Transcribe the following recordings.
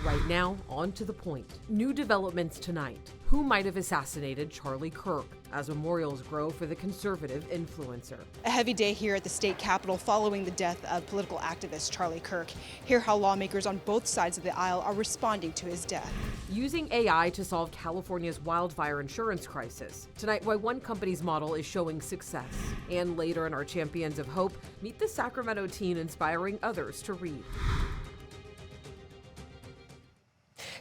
Right now, on to the point. New developments tonight. Who might have assassinated Charlie Kirk as memorials grow for the conservative influencer? A heavy day here at the state capitol following the death of political activist Charlie Kirk. Hear how lawmakers on both sides of the aisle are responding to his death. Using AI to solve California's wildfire insurance crisis. Tonight, why one company's model is showing success. And later in our Champions of Hope, meet the Sacramento teen inspiring others to read.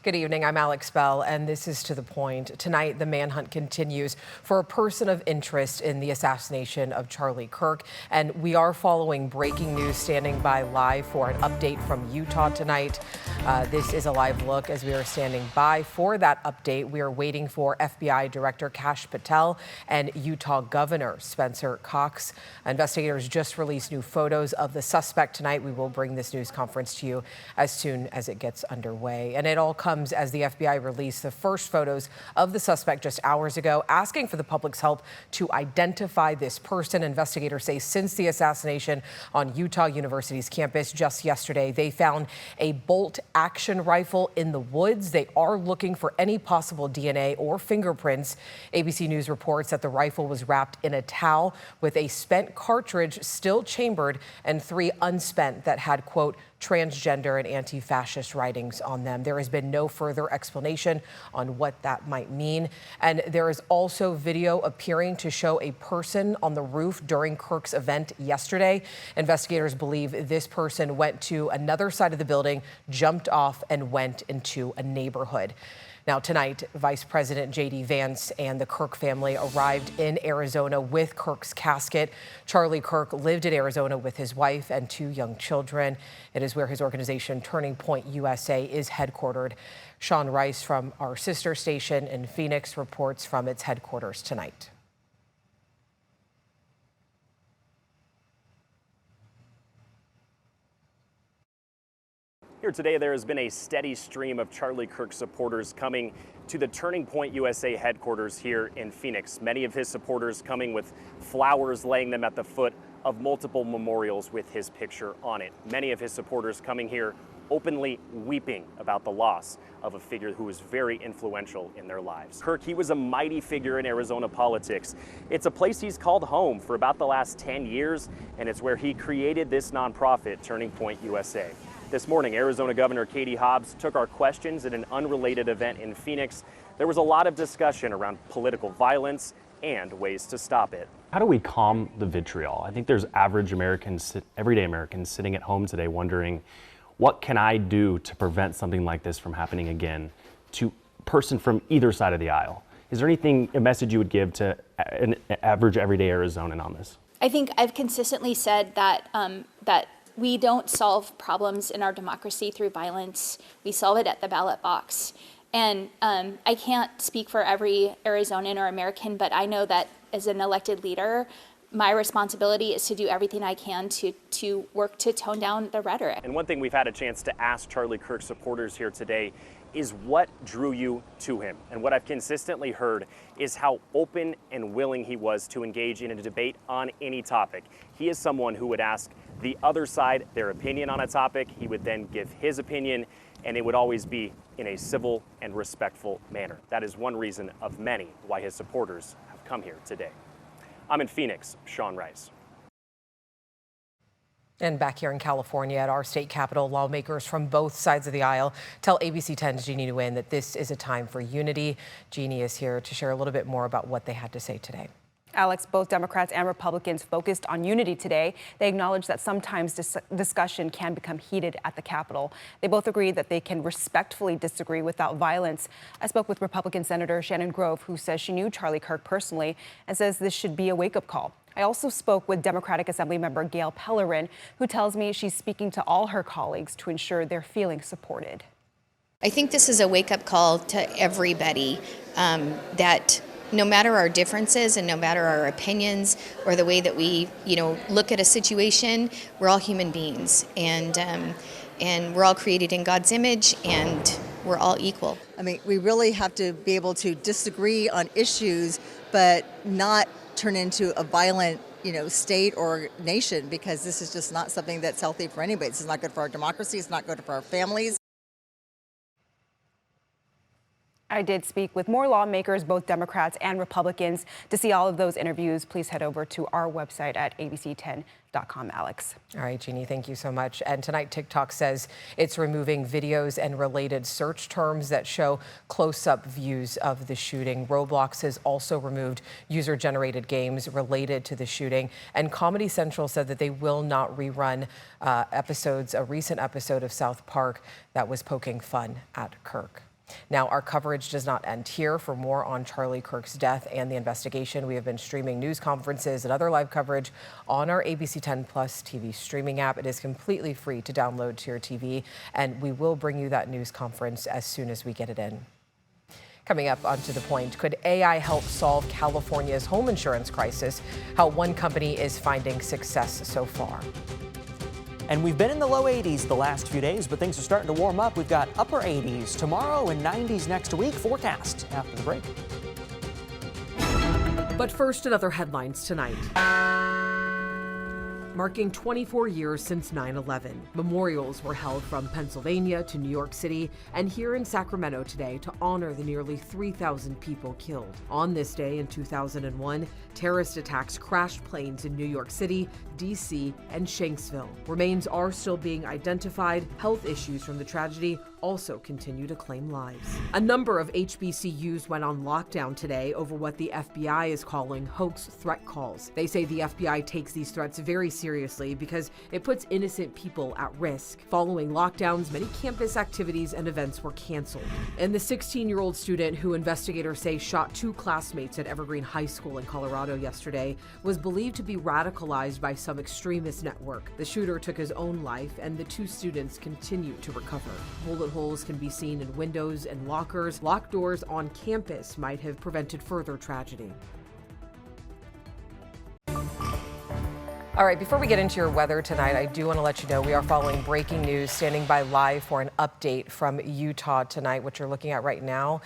Good evening, I'm Alex Bell, and this is To the Point. Tonight, the manhunt continues for a person of interest in the assassination of Charlie Kirk, and we are following breaking news, standing by live for an update from Utah tonight. This is a live look as we are standing by for that update. We are waiting for FBI Director Kash Patel and Utah Governor Spencer Cox. Investigators just released new photos of the suspect tonight. We will bring this news conference to you as soon as it gets underway. And it all comes as the FBI released the first photos of the suspect just hours ago, asking for the public's help to identify this person. Investigators say since the assassination on Utah University's campus just yesterday, they found a bolt-action rifle in the woods. They are looking for any possible DNA or fingerprints. ABC News reports that the rifle was wrapped in a towel with a spent cartridge still chambered and 3 unspent that had, quote, transgender and anti-fascist writings on them. There has been no further explanation on what that might mean. And there is also video appearing to show a person on the roof during Kirk's event yesterday. Investigators believe this person went to another side of the building, jumped off, and went into a neighborhood. Now, tonight, Vice President J.D. Vance and the Kirk family arrived in Arizona with Kirk's casket. Charlie Kirk lived in Arizona with his wife and 2 young children. It is where his organization, Turning Point USA, is headquartered. Sean Rice from our sister station in Phoenix reports from its headquarters tonight. Here today, there has been a steady stream of Charlie Kirk supporters coming to the Turning Point USA headquarters here in Phoenix. Many of his supporters coming with flowers, laying them at the foot of multiple memorials with his picture on it. Many of his supporters coming here openly weeping about the loss of a figure who was very influential in their lives. Kirk, he was a mighty figure in Arizona politics. It's a place he's called home for about the last 10 years, and it's where he created this nonprofit, Turning Point USA. This morning, Arizona Governor Katie Hobbs took our questions at an unrelated event in Phoenix. There was a lot of discussion around political violence and ways to stop it. How do we calm the vitriol? I think there's average Americans, everyday Americans sitting at home today wondering, what can I do to prevent something like this from happening again to a person from either side of the aisle? Is there anything, a message you would give to an average everyday Arizonan on this? I think I've consistently said that we don't solve problems in our democracy through violence. We solve it at the ballot box. And I can't speak for every Arizonan or American, but I know that as an elected leader, my responsibility is to do everything I can to work to tone down the rhetoric. And one thing we've had a chance to ask Charlie Kirk supporters here today is what drew you to him? And what I've consistently heard is how open and willing he was to engage in a debate on any topic. He is someone who would ask the other side their opinion on a topic. He would then give his opinion, and it would always be in a civil and respectful manner. That is one reason of many why his supporters have come here today. I'm in Phoenix, Sean Rice. And back here in California at our state capitol, lawmakers from both sides of the aisle tell ABC 10's Jeannie Nguyen that this is a time for unity. Jeannie is here to share a little bit more about what they had to say today. Alex, both Democrats and Republicans focused on unity today. They acknowledge that sometimes discussion can become heated at the Capitol. They both agree that they can respectfully disagree without violence. I spoke with Republican Senator Shannon Grove, who says she knew Charlie Kirk personally and says this should be a wake-up call. I also spoke with Democratic Assembly member Gail Pellerin, who tells me she's speaking to all her colleagues to ensure they're feeling supported. I think this is a wake-up call to everybody that no matter our differences and no matter our opinions or the way that we, look at a situation, we're all human beings, and we're all created in God's image, and we're all equal. I mean, we really have to be able to disagree on issues, but not turn into a violent, state or nation, because this is just not something that's healthy for anybody. This is not good for our democracy. It's not good for our families. I did speak with more lawmakers, both Democrats and Republicans. To see all of those interviews, please head over to our website at abc10.com, Alex. All right, Jeannie, thank you so much. And tonight, TikTok says it's removing videos and related search terms that show close-up views of the shooting. Roblox has also removed user-generated games related to the shooting. And Comedy Central said that they will not rerun a recent episode of South Park that was poking fun at Kirk. Now, our coverage does not end here. For more on Charlie Kirk's death and the investigation, we have been streaming news conferences and other live coverage on our ABC 10 Plus TV streaming app. It is completely free to download to your TV, and we will bring you that news conference as soon as we get it in. Coming up onto the point, could AI help solve California's home insurance crisis? How one company is finding success so far. And we've been in the low 80s the last few days, but things are starting to warm up. We've got upper 80s tomorrow and 90s next week. Forecast after the break. But first, another headlines tonight. Marking 24 years since 9/11. Memorials were held from Pennsylvania to New York City and here in Sacramento today to honor the nearly 3,000 people killed. On this day in 2001, terrorist attacks crashed planes in New York City, D.C., and Shanksville. Remains are still being identified. Health issues from the tragedy also continue to claim lives. A number of HBCUs went on lockdown today over what the FBI is calling hoax threat calls. They say the FBI takes these threats very seriously because it puts innocent people at risk. Following lockdowns, many campus activities and events were canceled. And the 16-year-old student who investigators say shot two classmates at Evergreen High School in Colorado yesterday was believed to be radicalized by some extremist network. The shooter took his own life, and the two students continue to recover. Bullet holes can be seen in windows and lockers. Locked doors on campus might have prevented further tragedy. All right, before we get into your weather tonight, I do want to let you know we are following breaking news, standing by live for an update from Utah tonight. What you're looking at right now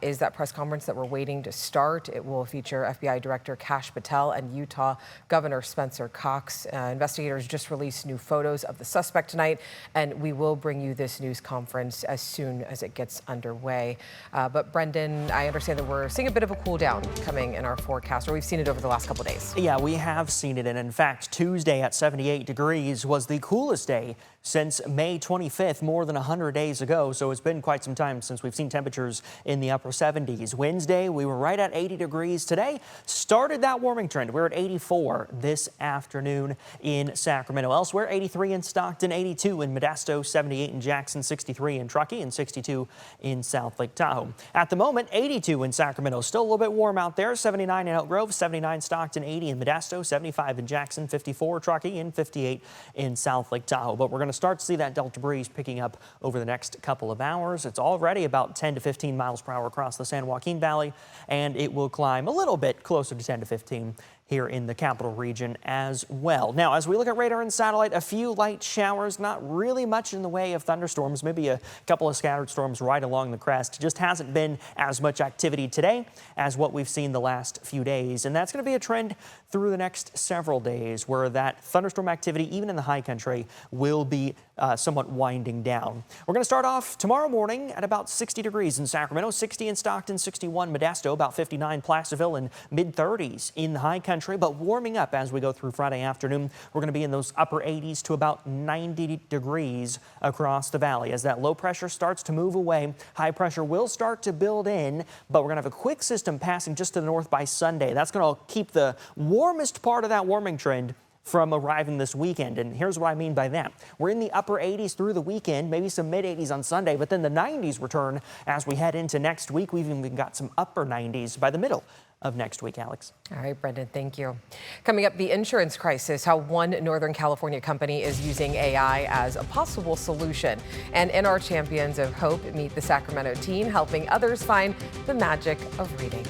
is that press conference that we're waiting to start. It will feature FBI Director Kash Patel and Utah Governor Spencer Cox. Investigators just released new photos of the suspect tonight, and we will bring you this news conference as soon as it gets underway. But Brendan, I understand that we're seeing a bit of a cool down coming in our forecast, or we've seen it over the last couple of days. Yeah, we have seen it, and in fact, Tuesday at 78 degrees was the coolest day since May 25th, more than 100 days ago. So it's been quite some time since we've seen temperatures in the upper 70s. Wednesday, we were right at 80 degrees. Today started that warming trend. We're at 84 this afternoon in Sacramento. Elsewhere, 83 in Stockton, 82 in Modesto, 78 in Jackson, 63 in Truckee, and 62 in South Lake Tahoe. At the moment, 82 in Sacramento. Still a little bit warm out there. 79 in Elk Grove, 79 Stockton, 80 in Modesto, 75 in Jackson, 54 Truckee, and 58 in South Lake Tahoe. But we're going to start to see that Delta breeze picking up over the next couple of hours. It's already about 10 to 15 miles per hour across the San Joaquin Valley, and it will climb a little bit closer to 10 to 15 here in the capital region as well. Now, as we look at radar and satellite, a few light showers, not really much in the way of thunderstorms, maybe a couple of scattered storms right along the crest. Just hasn't been as much activity today as what we've seen the last few days. And that's going to be a trend through the next several days where that thunderstorm activity, even in the high country, will be somewhat winding down. We're going to start off tomorrow morning at about 60 degrees in Sacramento, 60 in Stockton, 61 Modesto, about 59 Placerville, and mid-30s in the high country. But warming up as we go through Friday afternoon. We're going to be in those upper 80s to about 90 degrees across the valley. As that low pressure starts to move away, high pressure will start to build in, but we're going to have a quick system passing just to the north by Sunday. That's going to keep the warmest part of that warming trend from arriving this weekend. And here's what I mean by that. We're in the upper 80s through the weekend, maybe some mid 80s on Sunday, but then the 90s return as we head into next week. We've even got some upper 90s by the middle of next week, Alex. All right, Brendan, thank you. Coming up, the insurance crisis, how one Northern California company is using AI as a possible solution. And in our Champions of Hope, meet the Sacramento teen helping others find the magic of reading.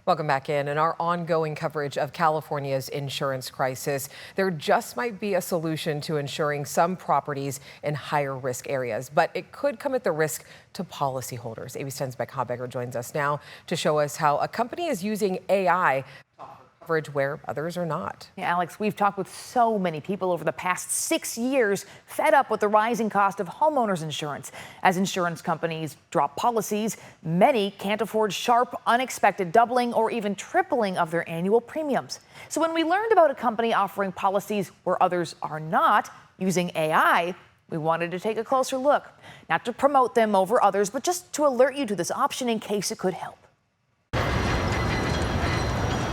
Welcome back in our ongoing coverage of California's insurance crisis. There just might be a solution to insuring some properties in higher risk areas, but it could come at the risk to policyholders. ABC 10's Beck Habegger joins us now to show us how a company is using AI to offer coverage where others are not. Yeah, Alex, we've talked with so many people over the past 6 years, fed up with the rising cost of homeowners insurance. As insurance companies drop policies, many can't afford sharp, unexpected doubling or even tripling of their annual premiums. So when we learned about a company offering policies where others are not, using AI, we wanted to take a closer look. Not to promote them over others, but just to alert you to this option in case it could help.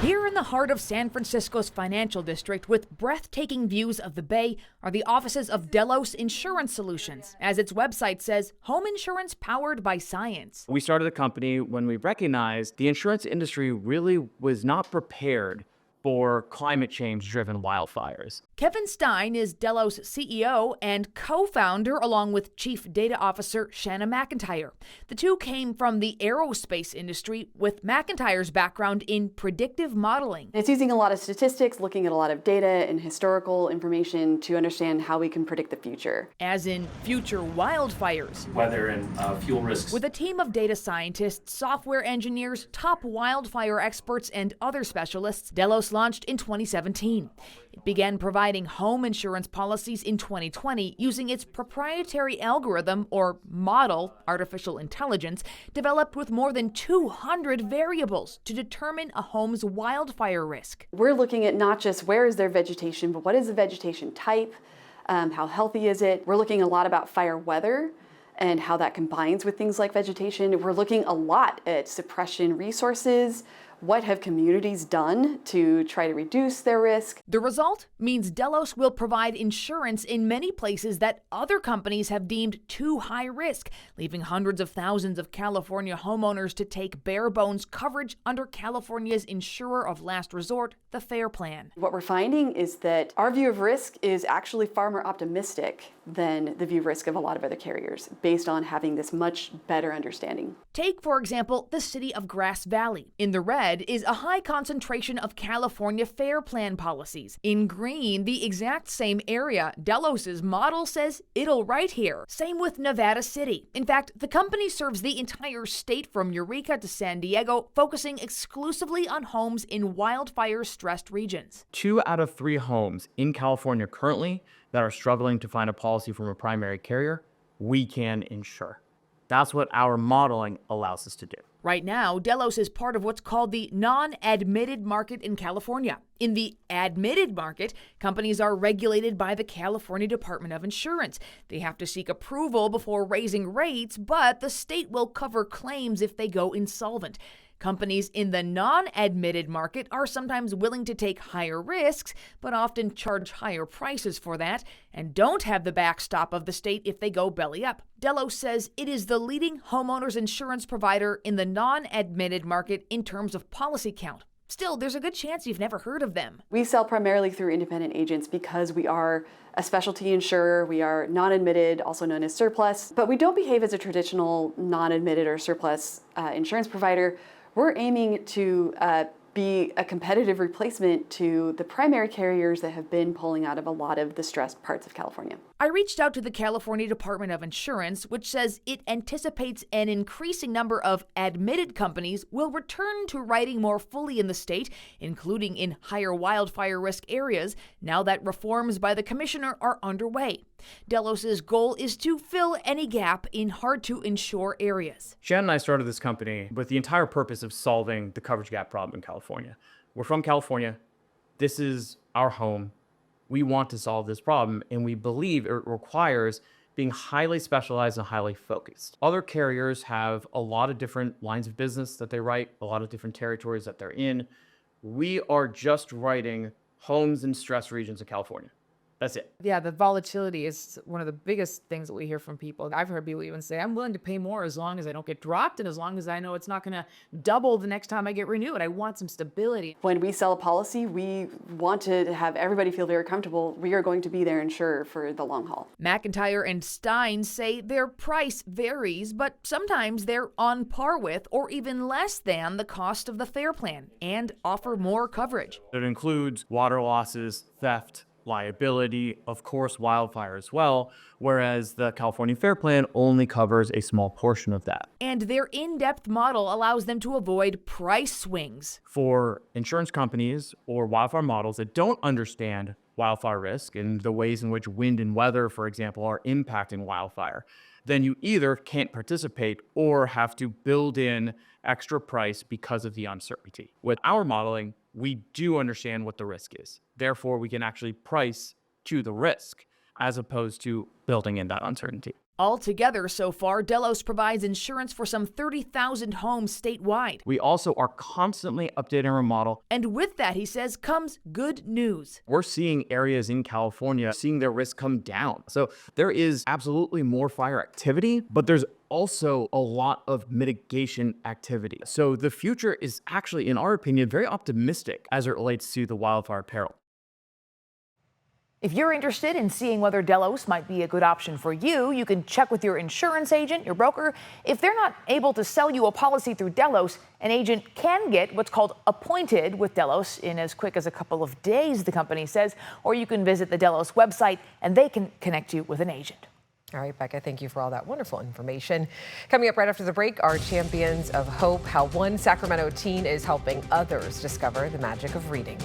Here in the heart of San Francisco's financial district, with breathtaking views of the bay, are the offices of Delos Insurance Solutions. As its website says, home insurance powered by science. We started the company when we recognized the insurance industry really was not prepared for climate change-driven wildfires. Kevin Stein is Delos' CEO and co-founder, along with Chief Data Officer Shanna McIntyre. The two came from the aerospace industry, with McIntyre's background in predictive modeling. It's using a lot of statistics, looking at a lot of data and historical information to understand how we can predict the future. As in future wildfires. Weather and fuel risks. With a team of data scientists, software engineers, top wildfire experts, and other specialists, Delos launched in 2017. It began providing home insurance policies in 2020 using its proprietary algorithm or model, artificial intelligence, developed with more than 200 variables to determine a home's wildfire risk. We're looking at not just where is their vegetation, but what is the vegetation type, how healthy is it. We're looking a lot about fire weather and how that combines with things like vegetation. We're looking a lot at suppression resources. What have communities done to try to reduce their risk? The result means Delos will provide insurance in many places that other companies have deemed too high risk, leaving hundreds of thousands of California homeowners to take bare bones coverage under California's insurer of last resort, the FAIR Plan. What we're finding is that our view of risk is actually far more optimistic than the view of risk of a lot of other carriers, based on having this much better understanding. Take, for example, the city of Grass Valley. In the red is a high concentration of California FAIR Plan policies. In green, the exact same area. Delos' model says it'll right here. Same with Nevada City. In fact, the company serves the entire state from Eureka to San Diego, focusing exclusively on homes in wildfire-stressed regions. 2 out of 3 homes in California currently that are struggling to find a policy from a primary carrier, we can insure. That's what our modeling allows us to do. Right now, Delos is part of what's called the non-admitted market in California. In the admitted market, companies are regulated by the California Department of Insurance. They have to seek approval before raising rates, but the state will cover claims if they go insolvent. Companies in the non-admitted market are sometimes willing to take higher risks, but often charge higher prices for that, and don't have the backstop of the state if they go belly up. Delos says it is the leading homeowners insurance provider in the non-admitted market in terms of policy count. Still, there's a good chance you've never heard of them. We sell primarily through independent agents because we are a specialty insurer. We are non-admitted, also known as surplus, but we don't behave as a traditional non-admitted or surplus insurance provider. We're aiming to be a competitive replacement to the primary carriers that have been pulling out of a lot of the stressed parts of California. I reached out to the California Department of Insurance, which says it anticipates an increasing number of admitted companies will return to writing more fully in the state, including in higher wildfire risk areas, now that reforms by the commissioner are underway. Delos' goal is to fill any gap in hard-to-insure areas. Shannon and I started this company with the entire purpose of solving the coverage gap problem in California. We're from California. This is our home. We want to solve this problem, and we believe it requires being highly specialized and highly focused. Other carriers have a lot of different lines of business that they write, a lot of different territories that they're in. We are just writing homes in stress regions of California. That's it. Yeah, the volatility is one of the biggest things that we hear from people. I've heard people even say, I'm willing to pay more as long as I don't get dropped and as long as I know it's not going to double the next time I get renewed. I want some stability. When we sell a policy, we want to have everybody feel very comfortable. We are going to be their insurer for the long haul. McIntyre and Stein say their price varies, but sometimes they're on par with or even less than the cost of the FAIR Plan and offer more coverage. It includes water losses, theft, liability, of course, wildfire as well, whereas the California FAIR Plan only covers a small portion of that. And their in-depth model allows them to avoid price swings. For insurance companies or wildfire models that don't understand wildfire risk and the ways in which wind and weather, for example, are impacting wildfire, then you either can't participate or have to build in extra price because of the uncertainty. With our modeling, we do understand what the risk is. Therefore, we can actually price to the risk as opposed to building in that uncertainty. Altogether, so far, Delos provides insurance for some 30,000 homes statewide. We also are constantly updating our model. And with that, he says, comes good news. We're seeing areas in California seeing their risk come down. So there is absolutely more fire activity, but there's also a lot of mitigation activity. So the future is actually, in our opinion, very optimistic as it relates to the wildfire peril. If you're interested in seeing whether Delos might be a good option for you, you can check with your insurance agent, your broker. If they're not able to sell you a policy through Delos, an agent can get what's called appointed with Delos in as quick as a couple of days, the company says, or you can visit the Delos website and they can connect you with an agent. All right, Becca, thank you for all that wonderful information. Coming up right after the break, our Champions of Hope, how one Sacramento teen is helping others discover the magic of reading.